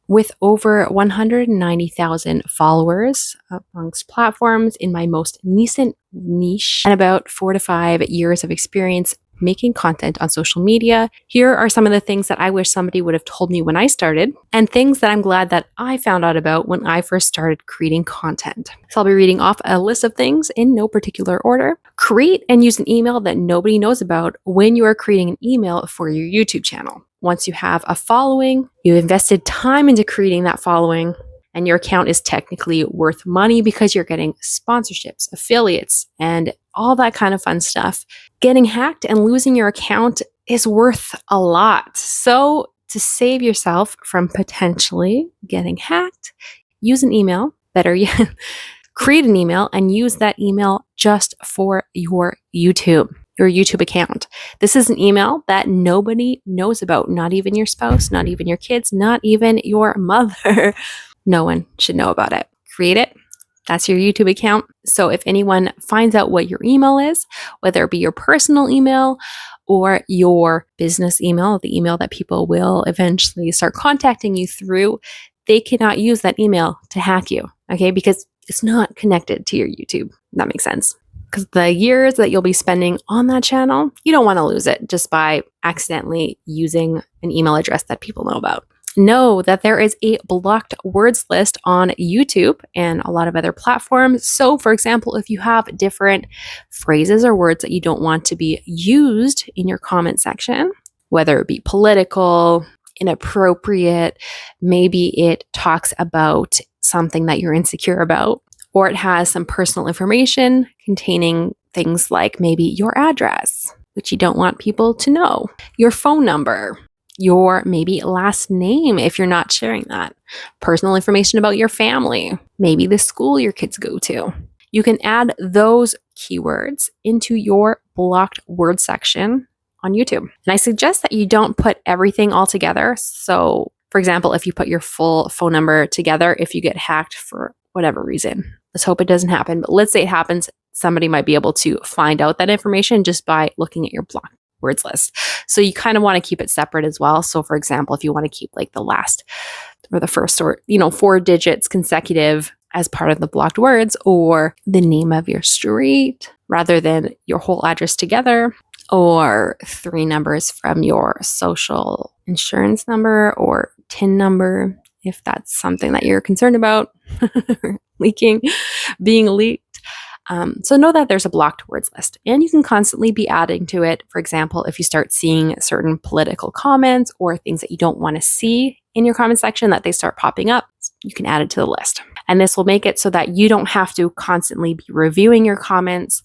with over 190,000 followers amongst platforms in my most nascent niche and about 4 to 5 years of experience making content on social media. Here are some of the things that I wish somebody would have told me when I started, and things that I'm glad that I found out about when I first started creating content. So I'll be reading off a list of things in no particular order. Create and use an email that nobody knows about when you are creating an email for your YouTube channel. Once you have a following, you've invested time into creating that following, and your account is technically worth money because you're getting sponsorships, affiliates, and all that kind of fun stuff. Getting hacked and losing your account is worth a lot. So to save yourself from potentially getting hacked, use an email, better yet, create an email and use that email just for your YouTube account. This is an email that nobody knows about, not even your spouse, not even your kids, not even your mother. No one should know about it. Create it. That's your YouTube account. So if anyone finds out what your email is, whether it be your personal email or your business email, the email that people will eventually start contacting you through, they cannot use that email to hack you, okay? Because it's not connected to your YouTube. That makes sense. Because the years that you'll be spending on that channel, you don't want to lose it just by accidentally using an email address that people know about. Know that there is a blocked words list on YouTube and a lot of other platforms. So, for example, if you have different phrases or words that you don't want to be used in your comment section, whether it be political, inappropriate, maybe it talks about something that you're insecure about, or it has some personal information containing things like maybe your address, which you don't want people to know, your phone number, your maybe last name if you're not sharing that, personal information about your family, maybe the school your kids go to. You can add those keywords into your blocked word section on YouTube. And I suggest that you don't put everything all together. So, for example, if you put your full phone number together, if you get hacked for whatever reason, let's hope it doesn't happen, but let's say it happens, somebody might be able to find out that information just by looking at your blocked words list. So you kind of want to keep it separate as well. So for example, if you want to keep like the last or the first or 4 digits consecutive as part of the blocked words, or the name of your street rather than your whole address together, or 3 numbers from your social insurance number or TIN number, if that's something that you're concerned about being leaked. So know that there's a blocked words list, and you can constantly be adding to it. For example, if you start seeing certain political comments or things that you don't want to see in your comment section, that they start popping up, you can add it to the list. And this will make it so that you don't have to constantly be reviewing your comments.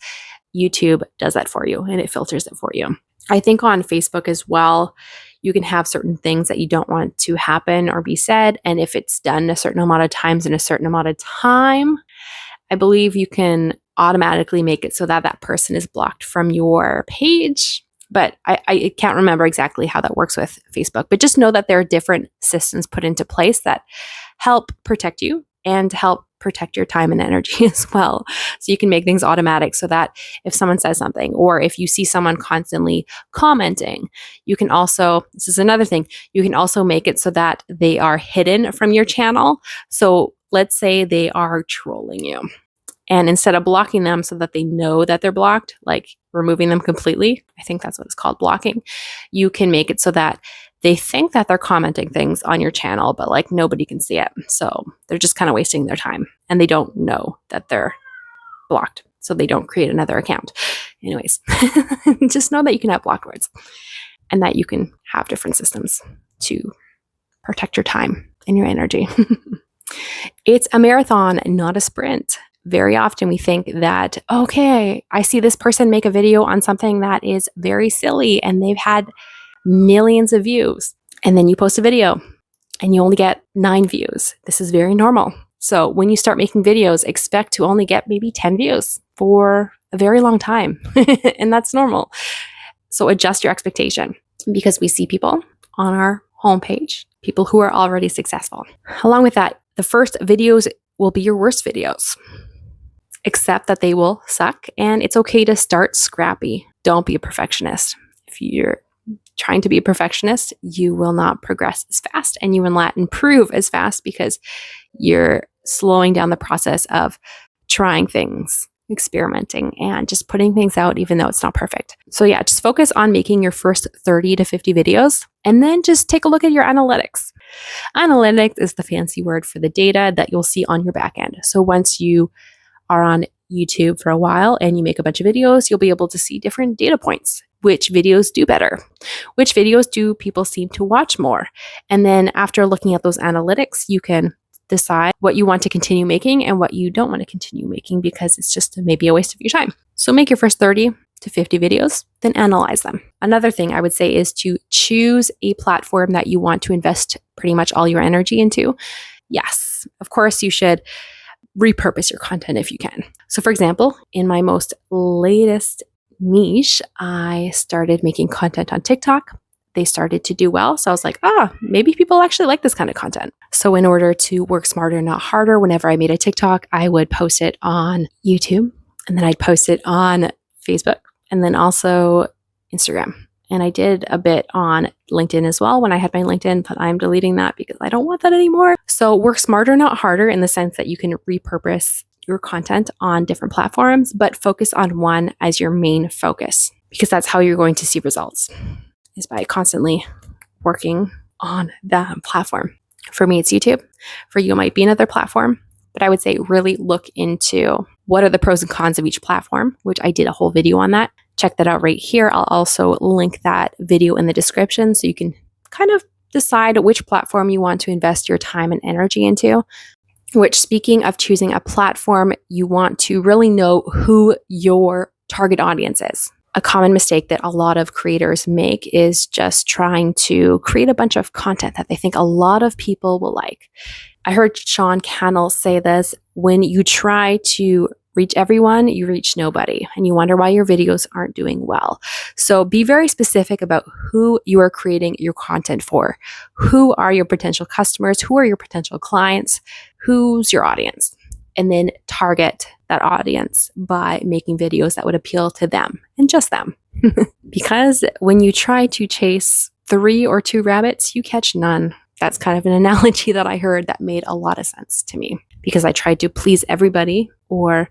YouTube does that for you and it filters it for you. I think on Facebook as well, you can have certain things that you don't want to happen or be said. And if it's done a certain amount of times in a certain amount of time, I believe you can automatically make it so that that person is blocked from your page. But I can't remember exactly how that works with Facebook. But just know that there are different systems put into place that help protect you and help protect your time and energy as well. So you can make things automatic so that if someone says something, or if you see someone constantly commenting, you can also, this is another thing, you can also make it so that they are hidden from your channel. So let's say they are trolling you. And instead of blocking them so that they know that they're blocked, like removing them completely, I think that's what it's called, blocking, you can make it so that they think that they're commenting things on your channel, but like nobody can see it. So they're just kind of wasting their time and they don't know that they're blocked. So they don't create another account. Anyways, just know that you can have blocked words and that you can have different systems to protect your time and your energy. It's a marathon, not a sprint. Very often we think that, okay, I see this person make a video on something that is very silly and they've had millions of views. And then you post a video and you only get 9 views. This is very normal. So when you start making videos, expect to only get maybe 10 views for a very long time. And that's normal. So adjust your expectation, because we see people on our homepage, people who are already successful. Along with that, the first videos will be your worst videos. Accept that they will suck, and it's okay to start scrappy. Don't be a perfectionist. If you're trying to be a perfectionist, you will not progress as fast and you will not improve as fast because you're slowing down the process of trying things, experimenting, and just putting things out even though it's not perfect. So yeah, just focus on making your first 30 to 50 videos and then just take a look at your analytics. Analytics is the fancy word for the data that you'll see on your back end. So once you are on YouTube for a while and you make a bunch of videos, you'll be able to see different data points. Which videos do better? Which videos do people seem to watch more? And then after looking at those analytics, you can decide what you want to continue making and what you don't want to continue making because it's just maybe a waste of your time. So make your first 30 to 50 videos, then analyze them. Another thing I would say is to choose a platform that you want to invest pretty much all your energy into. Yes, of course you should repurpose your content if you can. So for example, in my most latest niche, I started making content on TikTok. They started to do well. So I was like, maybe people actually like this kind of content. So in order to work smarter, not harder, whenever I made a TikTok, I would post it on YouTube and then I'd post it on Facebook and then also Instagram. And I did a bit on LinkedIn as well when I had my LinkedIn, but I'm deleting that because I don't want that anymore. So work smarter, not harder in the sense that you can repurpose your content on different platforms, but focus on one as your main focus because that's how you're going to see results, is by constantly working on that platform. For me, it's YouTube. For you, it might be another platform, but I would say really look into what are the pros and cons of each platform, which I did a whole video on that. Check that out right here. I'll also link that video in the description so you can kind of decide which platform you want to invest your time and energy into. Which, speaking of choosing a platform, you want to really know who your target audience is. A common mistake that a lot of creators make is just trying to create a bunch of content that they think a lot of people will like. I heard Sean Cannell say this: when you try to reach everyone, you reach nobody, and you wonder why your videos aren't doing well. So be very specific about who you are creating your content for. Who are your potential customers? Who are your potential clients? Who's your audience? And then target that audience by making videos that would appeal to them and just them. Because when you try to chase 3 or 2 rabbits, you catch none. That's kind of an analogy that I heard that made a lot of sense to me because I tried to please everybody, or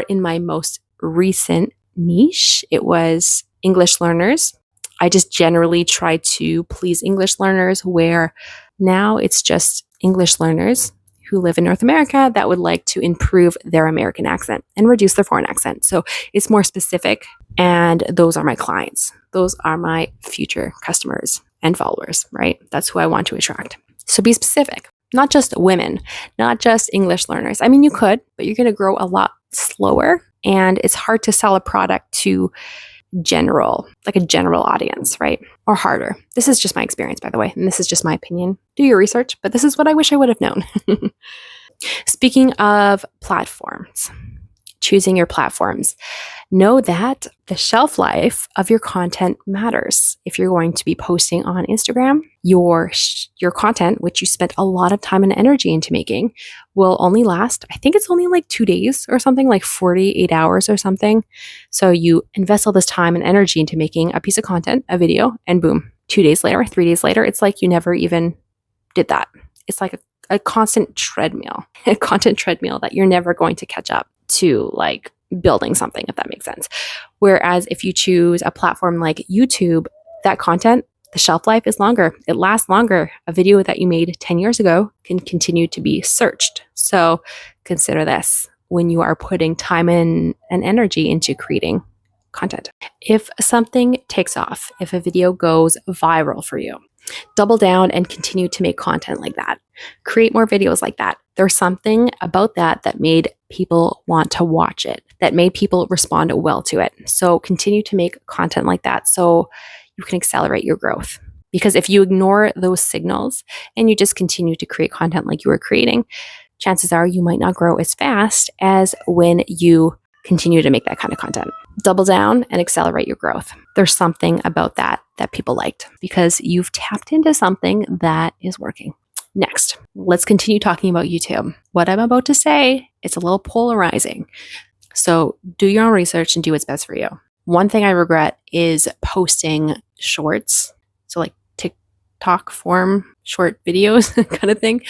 in my most recent niche, it was English learners. I just generally try to please English learners, where now it's just English learners who live in North America that would like to improve their American accent and reduce their foreign accent. So it's more specific, and those are my clients. Those are my future customers and followers, right? That's who I want to attract. So be specific, not just women, not just English learners. I mean, you could, but you're going to grow a lot slower, and it's hard to sell a product to a general audience, right? Or harder. This is just my experience, by the way, and this is just my opinion. Do your research, but this is what I wish I would have known. Speaking of platforms, choosing your platforms, know that the shelf life of your content matters. If you're going to be posting on Instagram, your content, which you spent a lot of time and energy into making, will only last, I think it's only like 2 days or something, like 48 hours or something. So you invest all this time and energy into making a piece of content, a video, and boom, 2 days later, 3 days later, it's like you never even did that. It's like a constant treadmill, a content treadmill that you're never going to catch up to, like building something, if that makes sense. Whereas if you choose a platform like YouTube, that content, the shelf life is longer. It lasts longer. A video that you made 10 years ago can continue to be searched. So consider this when you are putting time and energy into creating content. If something takes off, if a video goes viral for you, double down and continue to make content like that. Create more videos like that. There's something about that made people want to watch it, that made people respond well to it. So continue to make content like that so you can accelerate your growth. Because if you ignore those signals and you just continue to create content like you were creating, chances are you might not grow as fast as when you continue to make that kind of content. Double down and accelerate your growth. There's something about that people liked because you've tapped into something that is working. Next, let's continue talking about YouTube. What I'm about to say, it's a little polarizing. So do your own research and do what's best for you. One thing I regret is posting shorts so like TikTok form short videos kind of thing,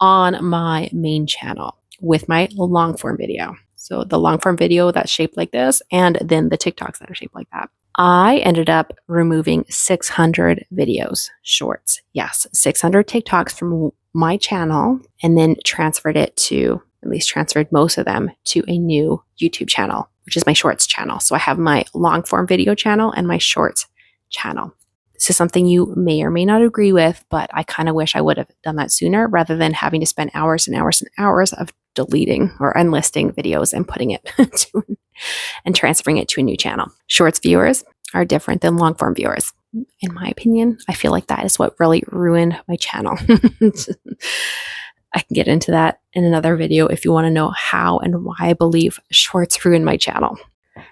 on my main channel with my long form video. So the long form video that's shaped like this, and then the TikToks that are shaped like that. I ended up removing 600 videos, shorts. Yes, 600 TikToks from my channel, and then transferred most of them to a new YouTube channel, which is my shorts channel. So I have my long form video channel and my shorts channel. This is something you may or may not agree with, but I kind of wish I would have done that sooner rather than having to spend hours and hours and hours of deleting or unlisting videos and putting it and transferring it to a new channel. Shorts viewers are different than long form viewers. In my opinion, I feel like that is what really ruined my channel. I can get into that in another video if you want to know how and why I believe shorts ruined my channel.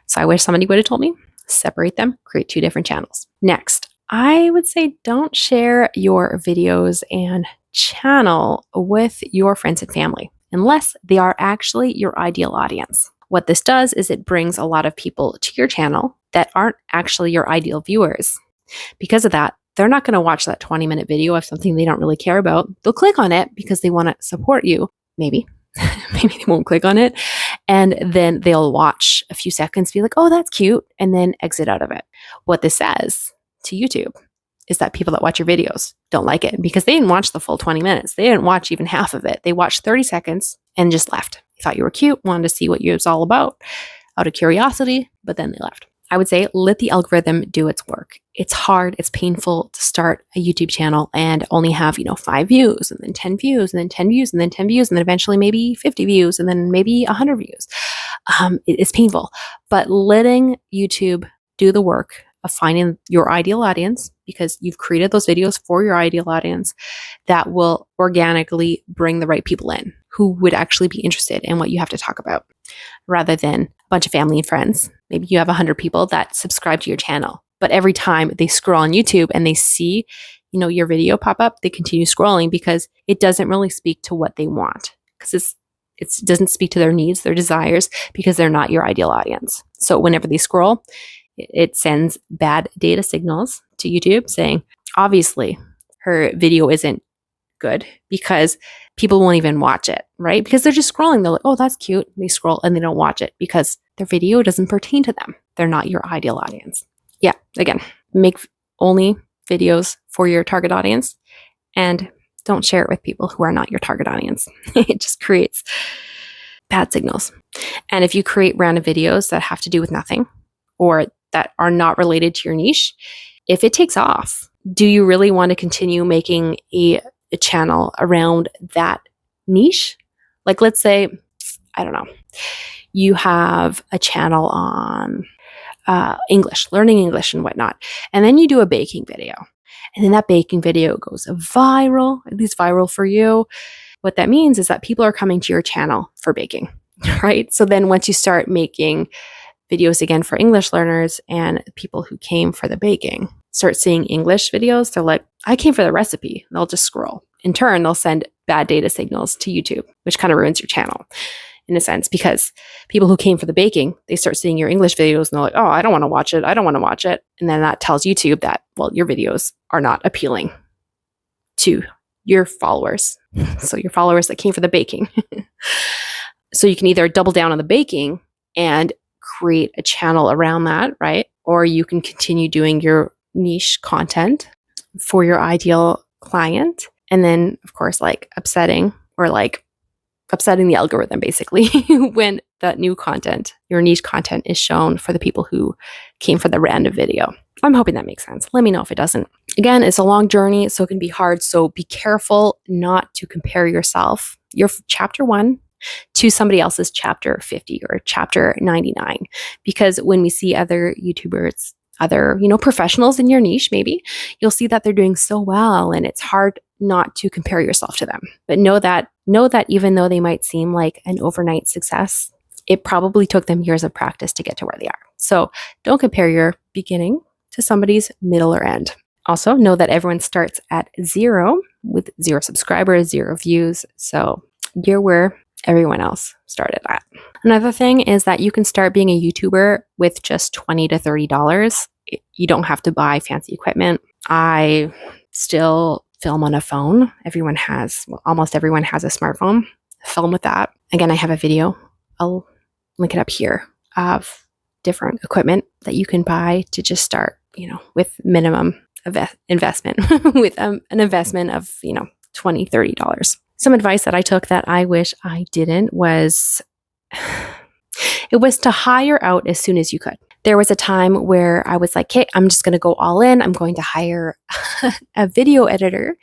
So I wish somebody would have told me, separate them, create 2 different channels. Next, I would say don't share your videos and channel with your friends and family unless they are actually your ideal audience. What this does is it brings a lot of people to your channel that aren't actually your ideal viewers. Because of that, they're not going to watch that 20-minute video of something they don't really care about. They'll click on it because they want to support you. Maybe. Maybe they won't click on it. And then they'll watch a few seconds, be like, oh, that's cute, and then exit out of it. What this says to YouTube is that people that watch your videos don't like it because they didn't watch the full 20 minutes. They didn't watch even half of it. They watched 30 seconds and just left. They thought you were cute, wanted to see what you was all about out of curiosity, but then they left. I would say let the algorithm do its work. It's hard, it's painful to start a YouTube channel and only have, 5 views and then 10 views and then 10 views and then 10 views and then eventually maybe 50 views and then maybe 100 views. It's painful, but letting YouTube do the work of finding your ideal audience, because you've created those videos for your ideal audience, that will organically bring the right people in who would actually be interested in what you have to talk about, rather than a bunch of family and friends. Maybe you have 100 people that subscribe to your channel, but every time they scroll on YouTube and they see, your video pop up, they continue scrolling because it doesn't really speak to what they want, because it doesn't speak to their needs, their desires, because they're not your ideal audience. So whenever they scroll, it sends bad data signals to YouTube saying, obviously, her video isn't good because people won't even watch it, right? Because they're just scrolling. They're like, oh, that's cute. And they scroll and they don't watch it because their video doesn't pertain to them. They're not your ideal audience. Yeah, again, make only videos for your target audience and don't share it with people who are not your target audience. It just creates bad signals. And if you create random videos that have to do with nothing or that are not related to your niche, if it takes off, do you really want to continue making a channel around that niche? Like, let's say, I don't know, you have a channel on English, learning English and whatnot, and then you do a baking video, and then that baking video goes viral, at least viral for you. What that means is that people are coming to your channel for baking, right? So then once you start making videos again for English learners and people who came for the baking start seeing English videos, they're like, I came for the recipe. They'll just scroll. In turn, they'll send bad data signals to YouTube, which kind of ruins your channel in a sense, because people who came for the baking, they start seeing your English videos and they're like, oh, I don't want to watch it. I don't want to watch it. And then that tells YouTube that, well, your videos are not appealing to your followers. So your followers that came for the baking. So you can either double down on the baking and create a channel around that, right? Or you can continue doing your niche content for your ideal client. And then, of course, upsetting the algorithm basically when that new content, your niche content, is shown for the people who came for the random video. I'm hoping that makes sense. Let me know if it doesn't. Again, it's a long journey, so it can be hard. So be careful not to compare yourself, your chapter 1, to somebody else's chapter 50 or chapter 99. Because when we see other YouTubers, other, professionals in your niche, maybe you'll see that they're doing so well, and it's hard not to compare yourself to them. But know that even though they might seem like an overnight success, it probably took them years of practice to get to where they are. So don't compare your beginning to somebody's middle or end. Also, know that everyone starts at 0 with 0 subscribers, 0 views. So you're where everyone else started at. Another thing is that you can start being a YouTuber with just $20 to $30. You don't have to buy fancy equipment. I still film on a phone. Almost everyone has a smartphone. Film with that. Again, I have a video. I'll link it up here of different equipment that you can buy to just start, with minimum investment, with an investment of, $20, $30. Some advice that I took that I wish I didn't was to hire out as soon as you could. There was a time where I was like, okay, I'm just going to go all in. I'm going to hire a video editor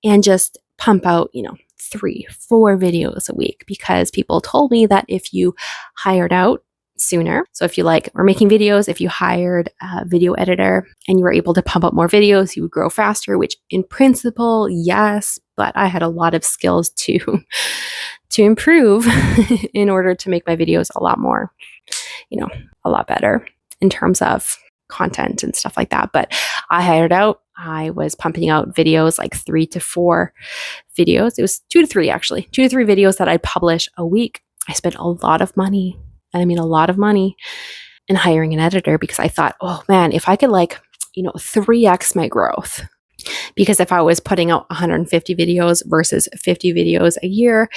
and just pump out, 3, 4 videos a week, because people told me that if you hired out sooner, so if you were making videos, if you hired a video editor and you were able to pump out more videos, you would grow faster, which in principle, yes, but I had a lot of skills to improve in order to make my videos a lot more, a lot better in terms of content and stuff like that. But I hired out. I was pumping out videos, like 3 to 4 videos. It was 2 to 3, actually. 2 to 3 videos that I'd publish a week. I spent a lot of money, and I mean a lot of money, in hiring an editor, because I thought, oh man, if I could 3x my growth. Because if I was putting out 150 videos versus 50 videos a year,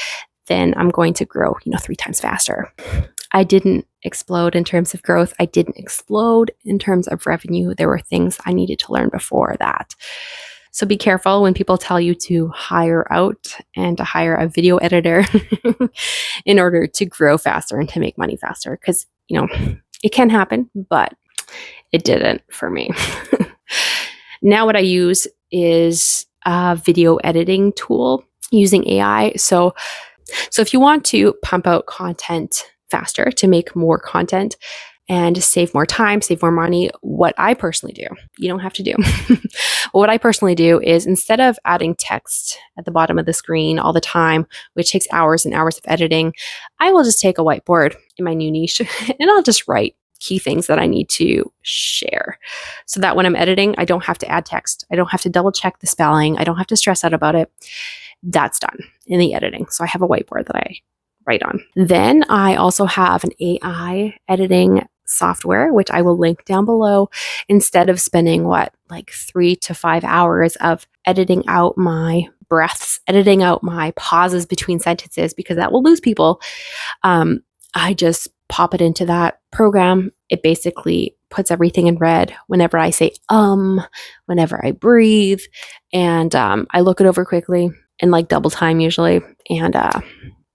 then I'm going to grow, 3 times faster. I didn't explode in terms of growth. I didn't explode in terms of revenue. There were things I needed to learn before that. So be careful when people tell you to hire out and to hire a video editor in order to grow faster and to make money faster. Because, it can happen, but it didn't for me. Now what I use is a video editing tool using AI. So if you want to pump out content faster, to make more content and save more time, save more money, what I personally do, you don't have to do. What I personally do is, instead of adding text at the bottom of the screen all the time, which takes hours and hours of editing, I will just take a whiteboard in my new niche and I'll just write key things that I need to share, so that when I'm editing, I don't have to add text. I don't have to double check the spelling. I don't have to stress out about it. That's done in the editing. So I have a whiteboard that I write on. Then I also have an AI editing software, which I will link down below. Instead of spending 3 to 5 hours of editing out my breaths, editing out my pauses between sentences, because that will lose people, I just pop it into that program. It basically puts everything in red whenever I say whenever I breathe, and I look it over quickly in double time usually, and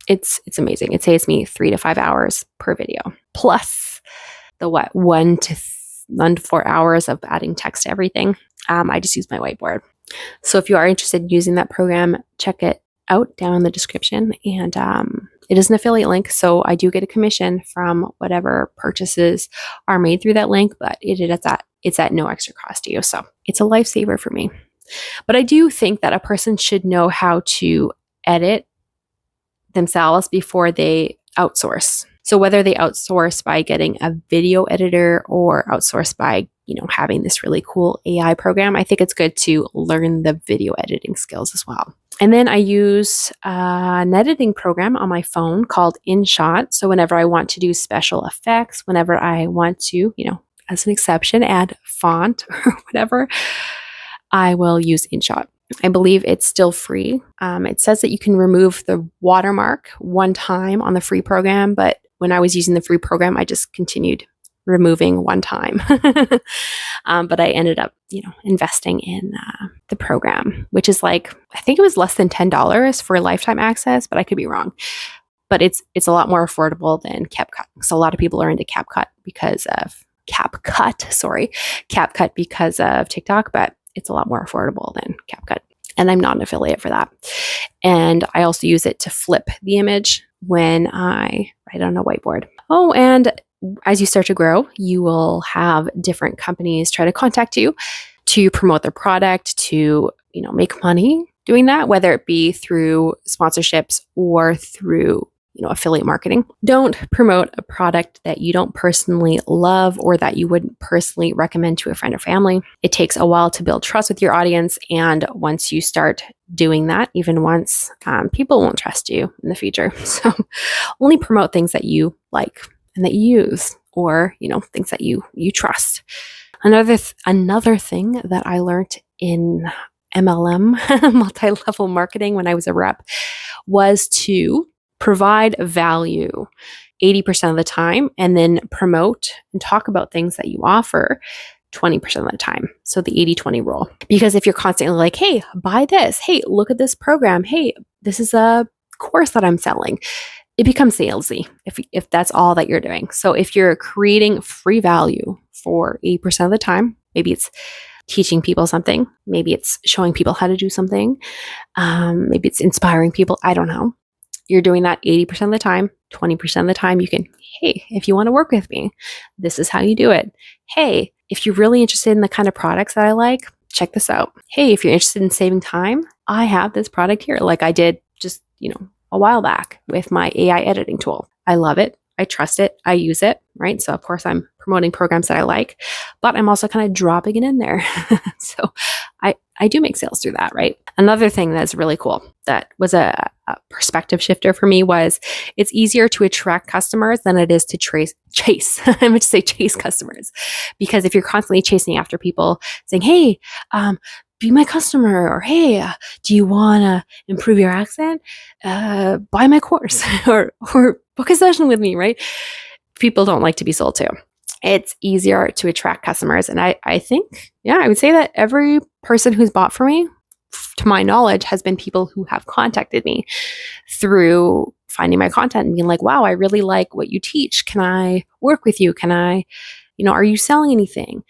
it's amazing. It saves me 3 to 5 hours per video, plus the 1 to 4 hours of adding text to everything. I just use my whiteboard. So if you are interested in using that program, check it out down in the description. And it is an affiliate link, so I do get a commission from whatever purchases are made through that link, but it's at no extra cost to you. So it's a lifesaver for me. But I do think that a person should know how to edit themselves before they outsource. So whether they outsource by getting a video editor or outsource by, having this really cool AI program, I think it's good to learn the video editing skills as well. And then I use an editing program on my phone called InShot. So whenever I want to do special effects, whenever I want to, as an exception, add font or whatever, I will use InShot. I believe it's still free. It says that you can remove the watermark one time on the free program, but when I was using the free program, I just continued removing one time. But I ended up, investing in the program, which is I think it was less than $10 for lifetime access, but I could be wrong. But it's a lot more affordable than CapCut. So a lot of people are into CapCut because of CapCut because of TikTok, but it's a lot more affordable than CapCut. And I'm not an affiliate for that. And I also use it to flip the image when I write on a whiteboard. Oh, and as you start to grow, you will have different companies try to contact you to promote their product, to, make money doing that, whether it be through sponsorships or through, affiliate marketing. Don't promote a product that you don't personally love or that you wouldn't personally recommend to a friend or family. It takes a while to build trust with your audience. And once you start doing that, even once, people won't trust you in the future. So only promote things that you like and that you use, or, things that you trust. Another thing that I learned in MLM, multi-level marketing, when I was a rep, was to provide value 80% of the time and then promote and talk about things that you offer 20% of the time. So the 80-20 rule. Because if you're constantly like, hey, buy this. Hey, look at this program. Hey, this is a course that I'm selling. It becomes salesy if that's all that you're doing. So if you're creating free value for 80% of the time, maybe it's teaching people something, maybe it's showing people how to do something, maybe it's inspiring people, I don't know. You're doing that 80% of the time. 20% of the time you can, hey, if you want to work with me, this is how you do it. Hey, if you're really interested in the kind of products that I like, check this out. Hey, if you're interested in saving time, I have this product here, like I did just, a while back with my AI editing tool. I love it. I trust it. I use it, right? So of course I'm promoting programs that I like, but I'm also kind of dropping it in there. So I do make sales through that, right? Another thing that's really cool that was a perspective shifter for me was it's easier to attract customers than it is to chase. I meant to say chase customers, because if you're constantly chasing after people saying, hey, be my customer, or hey, do you want to improve your accent? Buy my course or book a session with me, right? People don't like to be sold to. It's easier to attract customers. And I think, I would say that every person who's bought from me, to my knowledge, has been people who have contacted me through finding my content and being like, wow, I really like what you teach. Can I work with you? Can I, are you selling anything?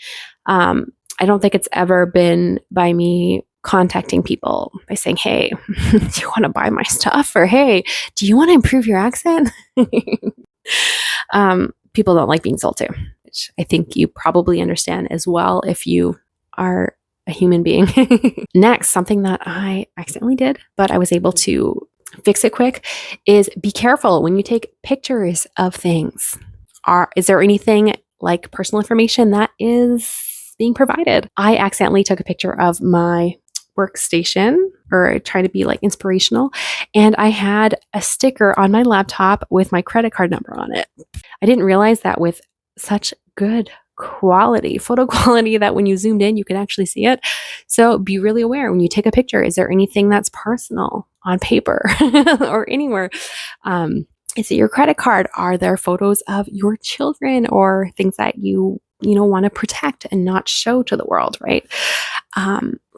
I don't think it's ever been by me contacting people by saying, hey, do you want to buy my stuff? Or hey, do you want to improve your accent? People don't like being sold to, which I think you probably understand as well if you are a human being. Next, something that I accidentally did, but I was able to fix it quick, is be careful when you take pictures of things. Is there anything like personal information that is being provided? I accidentally took a picture of my workstation, or I try to be like inspirational, and I had a sticker on my laptop with my credit card number on it. I didn't realize that with such good quality, photo quality, that when you zoomed in, you could actually see it. So be really aware when you take a picture. Is there anything that's personal on paper or anywhere? Is it your credit card? Are there photos of your children or things that you want to protect and not show to the world, right?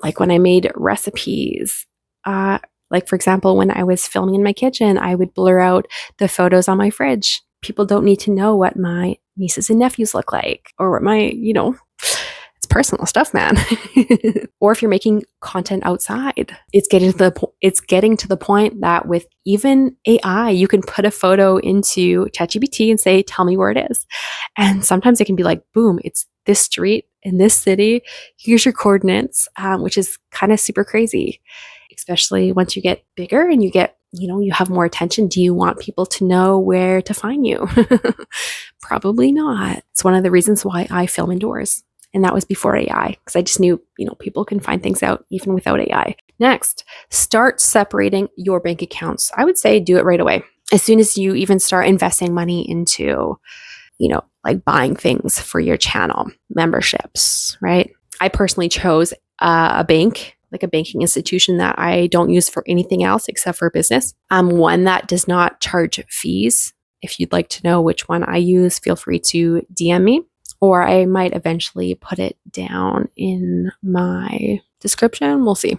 Like when I made recipes, like for example, when I was filming in my kitchen, I would blur out the photos on my fridge. People don't need to know what my nieces and nephews look like, or what my, it's personal stuff, man. Or if you're making content outside, it's getting to the point that with even AI, you can put a photo into ChatGPT and say, tell me where it is. And sometimes it can be like, boom, it's this street in this city. Here's your coordinates, which is kind of super crazy, especially once you get bigger and you get, you have more attention. Do you want people to know where to find you? Probably not. It's one of the reasons why I film indoors. And that was before AI, because I just knew, people can find things out even without AI. Next, start separating your bank accounts. I would say do it right away. As soon as you even start investing money into, like buying things for your channel, memberships, right? I personally chose a bank, like a banking institution that I don't use for anything else except for business. One that does not charge fees. If you'd like to know which one I use, feel free to DM me, or I might eventually put it down in my description. We'll see.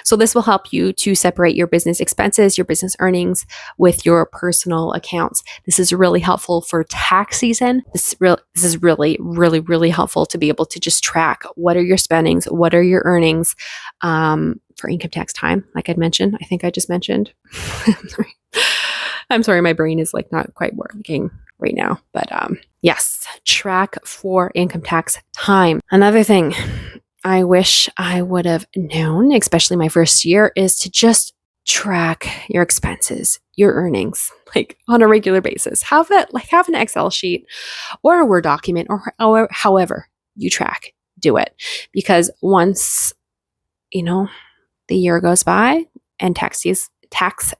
So this will help you to separate your business expenses, your business earnings with your personal accounts. This is really helpful for tax season. This is really, really, really helpful to be able to just track what are your spendings, what are your earnings for income tax time, like I'd mentioned. I think I just mentioned. I'm sorry, my brain is like not quite working right now. But yes, track for income tax time. Another thing I wish I would have known, especially my first year, is to just track your expenses, your earnings, like on a regular basis. Have an Excel sheet or a Word document, or however you track, do it. Because once, the year goes by and tax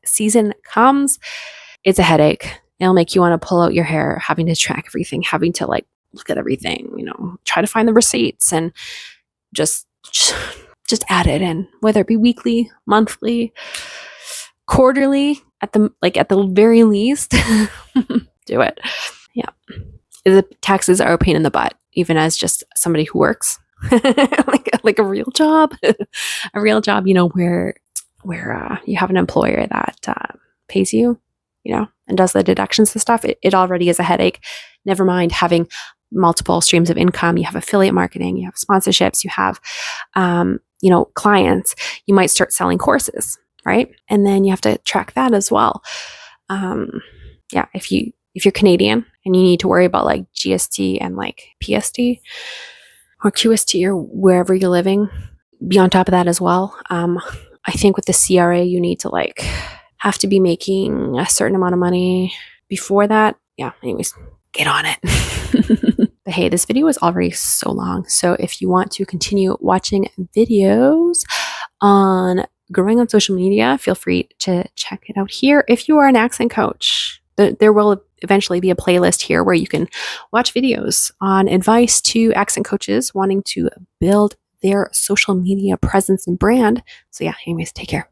season comes, it's a headache. It'll make you want to pull out your hair, having to track everything, having to look at everything, try to find the receipts, and just just add it in, whether it be weekly, monthly, quarterly, at the very least. Do it. Yeah. The taxes are a pain in the butt, even as just somebody who works like a real job, a real job, where you have an employer that pays you, and does the deductions and stuff. It already is a headache. Never mind having multiple streams of income. You have affiliate marketing, you have sponsorships, you have, clients. You might start selling courses, right? And then you have to track that as well. If you're Canadian and you need to worry about like GST and like PST or QST or wherever you're living, be on top of that as well. I think with the CRA, you need to have to be making a certain amount of money before that. Yeah, anyways, get on it. But hey, this video is already so long. So if you want to continue watching videos on growing on social media, feel free to check it out here. If you are an accent coach, there will eventually be a playlist here where you can watch videos on advice to accent coaches wanting to build their social media presence and brand. So yeah, anyways, take care.